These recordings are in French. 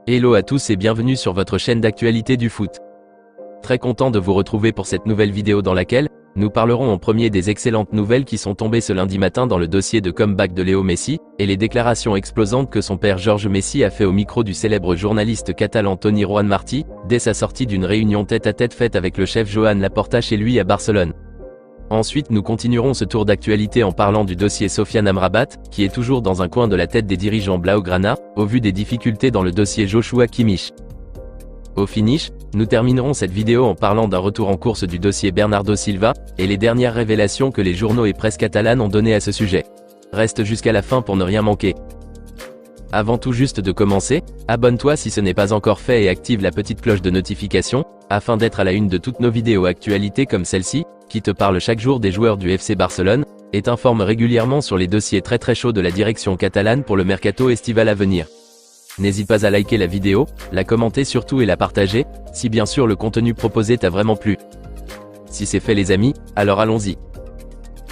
Hello à tous et bienvenue sur votre chaîne d'actualité du foot. Très content de vous retrouver pour cette nouvelle vidéo dans laquelle nous parlerons en premier des excellentes nouvelles qui sont tombées ce lundi matin dans le dossier de comeback de Léo Messi, et les déclarations explosantes que son père Georges Messi a fait au micro du célèbre journaliste catalan Toni Juan Martí, dès sa sortie d'une réunion tête-à-tête faite avec le chef Joan Laporta chez lui à Barcelone. Ensuite nous continuerons ce tour d'actualité en parlant du dossier Sofiane Amrabat, qui est toujours dans un coin de la tête des dirigeants Blaugrana, au vu des difficultés dans le dossier Joshua Kimmich. Au finish, nous terminerons cette vidéo en parlant d'un retour en course du dossier Bernardo Silva, et les dernières révélations que les journaux et presse catalanes ont données à ce sujet. Reste jusqu'à la fin pour ne rien manquer. Avant tout juste de commencer, abonne-toi si ce n'est pas encore fait et active la petite cloche de notification, afin d'être à la une de toutes nos vidéos actualités comme celle-ci, qui te parle chaque jour des joueurs du FC Barcelone, et t'informe régulièrement sur les dossiers très chauds de la direction catalane pour le mercato estival à venir. N'hésite pas à liker la vidéo, la commenter surtout et la partager, si bien sûr le contenu proposé t'a vraiment plu. Si c'est fait les amis, alors allons-y.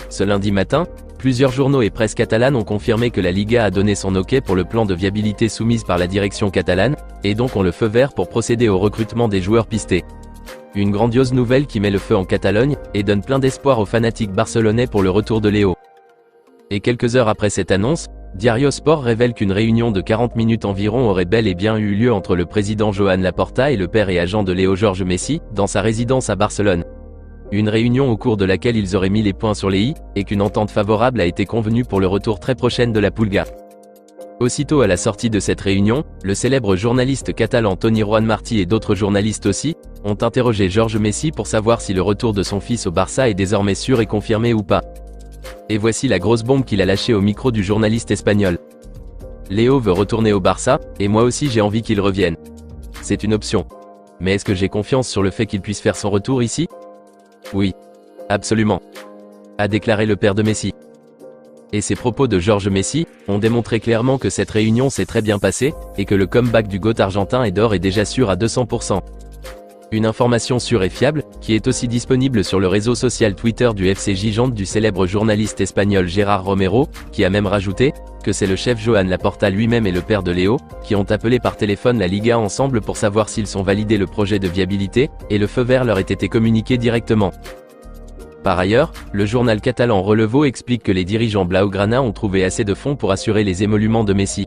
Ce lundi matin, plusieurs journaux et presse catalanes ont confirmé que la Liga a donné son OK pour le plan de viabilité soumise par la direction catalane, et donc ont le feu vert pour procéder au recrutement des joueurs pistés. Une grandiose nouvelle qui met le feu en Catalogne, et donne plein d'espoir aux fanatiques barcelonais pour le retour de Léo. Et quelques heures après cette annonce, Diario Sport révèle qu'une réunion de 40 minutes environ aurait bel et bien eu lieu entre le président Joan Laporta et le père et agent de Léo Georges Messi, dans sa résidence à Barcelone. Une réunion au cours de laquelle ils auraient mis les points sur les i, et qu'une entente favorable a été convenue pour le retour très prochaine de la Pulga. Aussitôt à la sortie de cette réunion, le célèbre journaliste catalan Toni Juan Martí et d'autres journalistes aussi, ont interrogé Georges Messi pour savoir si le retour de son fils au Barça est désormais sûr et confirmé ou pas. Et voici la grosse bombe qu'il a lâchée au micro du journaliste espagnol. Léo veut retourner au Barça, et moi aussi j'ai envie qu'il revienne. C'est une option. Mais est-ce que j'ai confiance sur le fait qu'il puisse faire son retour ici? Oui. Absolument. A déclaré le père de Messi. Et ces propos de Georges Messi ont démontré clairement que cette réunion s'est très bien passée, et que le comeback du GOAT argentin est d'or et déjà sûr à 200%. Une information sûre et fiable, qui est aussi disponible sur le réseau social Twitter du FC Gigante du célèbre journaliste espagnol Gérard Romero, qui a même rajouté que c'est le chef Joan Laporta lui-même et le père de Léo, qui ont appelé par téléphone la Liga ensemble pour savoir s'ils sont validés le projet de viabilité, et le feu vert leur ait été communiqué directement. Par ailleurs, le journal catalan Relevo explique que les dirigeants Blaugrana ont trouvé assez de fonds pour assurer les émoluments de Messi.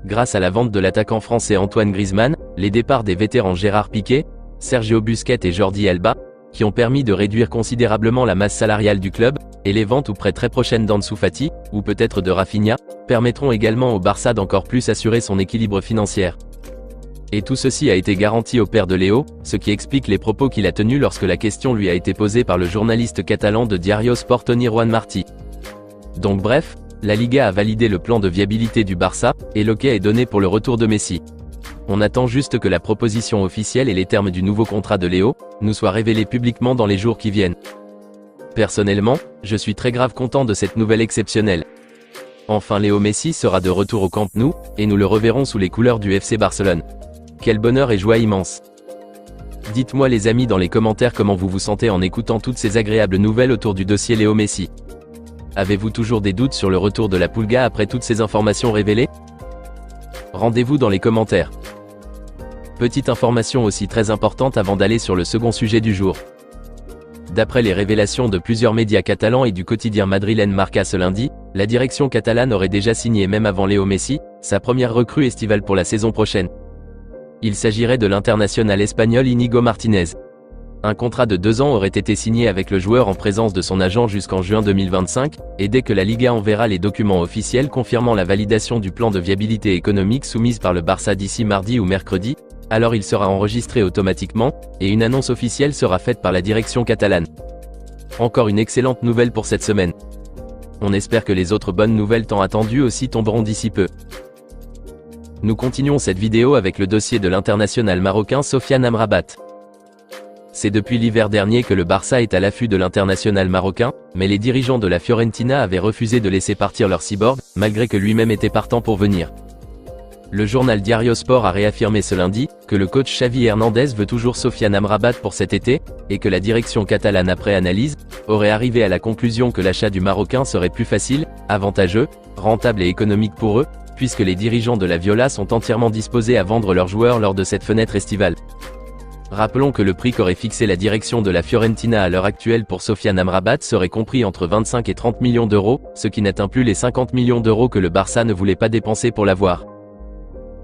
Grâce à la vente de l'attaquant français Antoine Griezmann, les départs des vétérans Gérard Piqué, Sergio Busquets et Jordi Alba, qui ont permis de réduire considérablement la masse salariale du club, et les ventes ou prêts très prochaines d'Ansu Fati, ou peut-être de Rafinha, permettront également au Barça d'encore plus assurer son équilibre financier. Et tout ceci a été garanti au père de Léo, ce qui explique les propos qu'il a tenus lorsque la question lui a été posée par le journaliste catalan de Diario Sport Toni Juan Martí. Donc bref, la Liga a validé le plan de viabilité du Barça, et l'OK est donné pour le retour de Messi. On attend juste que la proposition officielle et les termes du nouveau contrat de Léo nous soient révélés publiquement dans les jours qui viennent. Personnellement, je suis très grave content de cette nouvelle exceptionnelle. Enfin Léo Messi sera de retour au Camp Nou, et nous le reverrons sous les couleurs du FC Barcelone. Quel bonheur et joie immense. Dites-moi les amis dans les commentaires comment vous vous sentez en écoutant toutes ces agréables nouvelles autour du dossier Léo Messi. Avez-vous toujours des doutes sur le retour de la Pulga après toutes ces informations révélées? Rendez-vous dans les commentaires. Petite information aussi très importante avant d'aller sur le second sujet du jour. D'après les révélations de plusieurs médias catalans et du quotidien madrilène Marca ce lundi, la direction catalane aurait déjà signé même avant Léo Messi, sa première recrue estivale pour la saison prochaine. Il s'agirait de l'international espagnol Íñigo Martínez. Un contrat de 2 ans aurait été signé avec le joueur en présence de son agent jusqu'en juin 2025, et dès que la Liga enverra les documents officiels confirmant la validation du plan de viabilité économique soumise par le Barça d'ici mardi ou mercredi, alors il sera enregistré automatiquement, et une annonce officielle sera faite par la direction catalane. Encore une excellente nouvelle pour cette semaine. On espère que les autres bonnes nouvelles tant attendues aussi tomberont d'ici peu. Nous continuons cette vidéo avec le dossier de l'international marocain Sofiane Amrabat. C'est depuis l'hiver dernier que le Barça est à l'affût de l'international marocain, mais les dirigeants de la Fiorentina avaient refusé de laisser partir leur cyborg, malgré que lui-même était partant pour venir. Le journal Diario Sport a réaffirmé ce lundi que le coach Xavi Hernandez veut toujours Sofiane Amrabat pour cet été, et que la direction catalane après analyse, aurait arrivé à la conclusion que l'achat du Marocain serait plus facile, avantageux, rentable et économique pour eux, puisque les dirigeants de la Viola sont entièrement disposés à vendre leurs joueurs lors de cette fenêtre estivale. Rappelons que le prix qu'aurait fixé la direction de la Fiorentina à l'heure actuelle pour Sofiane Amrabat serait compris entre 25 et 30 millions d'euros, ce qui n'atteint plus les 50 millions d'euros que le Barça ne voulait pas dépenser pour l'avoir.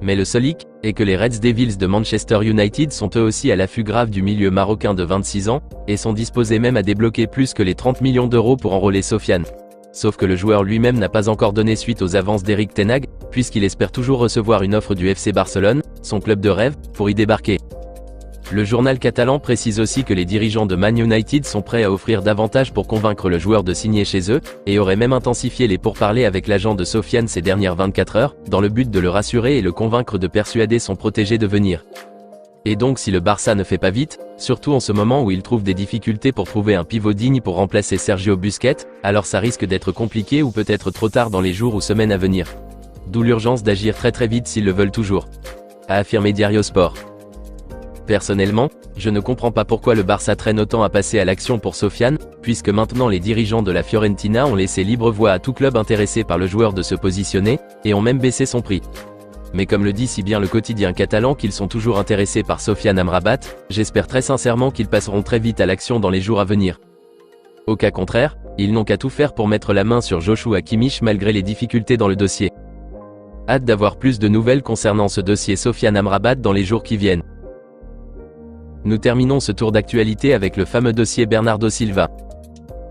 Mais le seul hic est que les Red Devils de Manchester United sont eux aussi à l'affût grave du milieu marocain de 26 ans, et sont disposés même à débloquer plus que les 30 millions d'euros pour enrôler Sofiane. Sauf que le joueur lui-même n'a pas encore donné suite aux avances d'Eric Ten Hag, puisqu'il espère toujours recevoir une offre du FC Barcelone, son club de rêve, pour y débarquer. Le journal catalan précise aussi que les dirigeants de Man United sont prêts à offrir davantage pour convaincre le joueur de signer chez eux, et auraient même intensifié les pourparlers avec l'agent de Sofiane ces dernières 24 heures, dans le but de le rassurer et le convaincre de persuader son protégé de venir. Et donc si le Barça ne fait pas vite, surtout en ce moment où il trouve des difficultés pour trouver un pivot digne pour remplacer Sergio Busquets, alors ça risque d'être compliqué ou peut-être trop tard dans les jours ou semaines à venir. D'où l'urgence d'agir très vite s'ils le veulent toujours, a affirmé Diario Sport. Personnellement, je ne comprends pas pourquoi le Barça traîne autant à passer à l'action pour Sofiane, puisque maintenant les dirigeants de la Fiorentina ont laissé libre voie à tout club intéressé par le joueur de se positionner, et ont même baissé son prix. Mais comme le dit si bien le quotidien catalan qu'ils sont toujours intéressés par Sofiane Amrabat, j'espère très sincèrement qu'ils passeront très vite à l'action dans les jours à venir. Au cas contraire, ils n'ont qu'à tout faire pour mettre la main sur Joshua Kimmich malgré les difficultés dans le dossier. Hâte d'avoir plus de nouvelles concernant ce dossier Sofiane Amrabat dans les jours qui viennent. Nous terminons ce tour d'actualité avec le fameux dossier Bernardo Silva.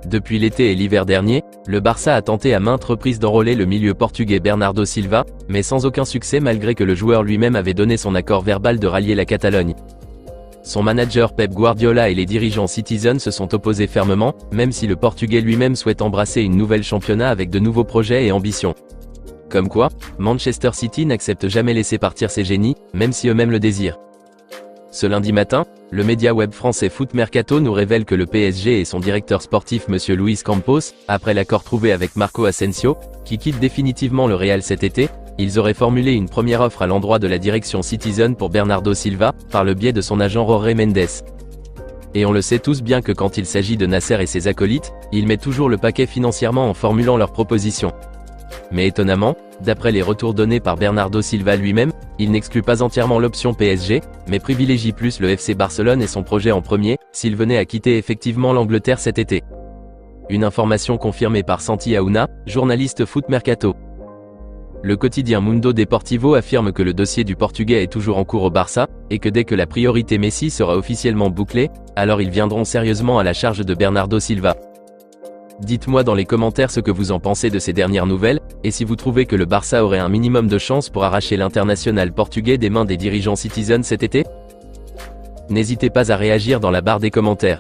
Depuis l'été et l'hiver dernier, le Barça a tenté à maintes reprises d'enrôler le milieu portugais Bernardo Silva, mais sans aucun succès malgré que le joueur lui-même avait donné son accord verbal de rallier la Catalogne. Son manager Pep Guardiola et les dirigeants Citizen se sont opposés fermement, même si le Portugais lui-même souhaite embrasser une nouvelle championnat avec de nouveaux projets et ambitions. Comme quoi, Manchester City n'accepte jamais laisser partir ses génies, même si eux-mêmes le désirent. Ce lundi matin, le média web français Foot Mercato nous révèle que le PSG et son directeur sportif Monsieur Luis Campos, après l'accord trouvé avec Marco Asensio, qui quitte définitivement le Real cet été, ils auraient formulé une première offre à l'endroit de la direction Citizen pour Bernardo Silva, par le biais de son agent Jorge Mendes. Et on le sait tous bien que quand il s'agit de Nasser et ses acolytes, ils mettent toujours le paquet financièrement en formulant leurs propositions. Mais étonnamment, d'après les retours donnés par Bernardo Silva lui-même, il n'exclut pas entièrement l'option PSG, mais privilégie plus le FC Barcelone et son projet en premier, s'il venait à quitter effectivement l'Angleterre cet été. Une information confirmée par Santi Aouna, journaliste Foot Mercato. Le quotidien Mundo Deportivo affirme que le dossier du Portugais est toujours en cours au Barça, et que dès que la priorité Messi sera officiellement bouclée, alors ils viendront sérieusement à la charge de Bernardo Silva. Dites-moi dans les commentaires ce que vous en pensez de ces dernières nouvelles, et si vous trouvez que le Barça aurait un minimum de chance pour arracher l'international portugais des mains des dirigeants Citizen cet été. N'hésitez pas à réagir dans la barre des commentaires.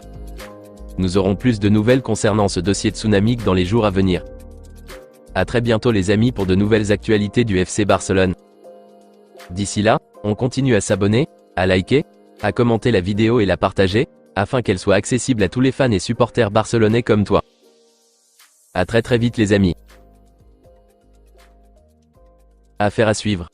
Nous aurons plus de nouvelles concernant ce dossier tsunamique dans les jours à venir. À très bientôt les amis pour de nouvelles actualités du FC Barcelone. D'ici là, on continue à s'abonner, à liker, à commenter la vidéo et la partager, afin qu'elle soit accessible à tous les fans et supporters barcelonais comme toi. À très vite les amis. Affaire à suivre.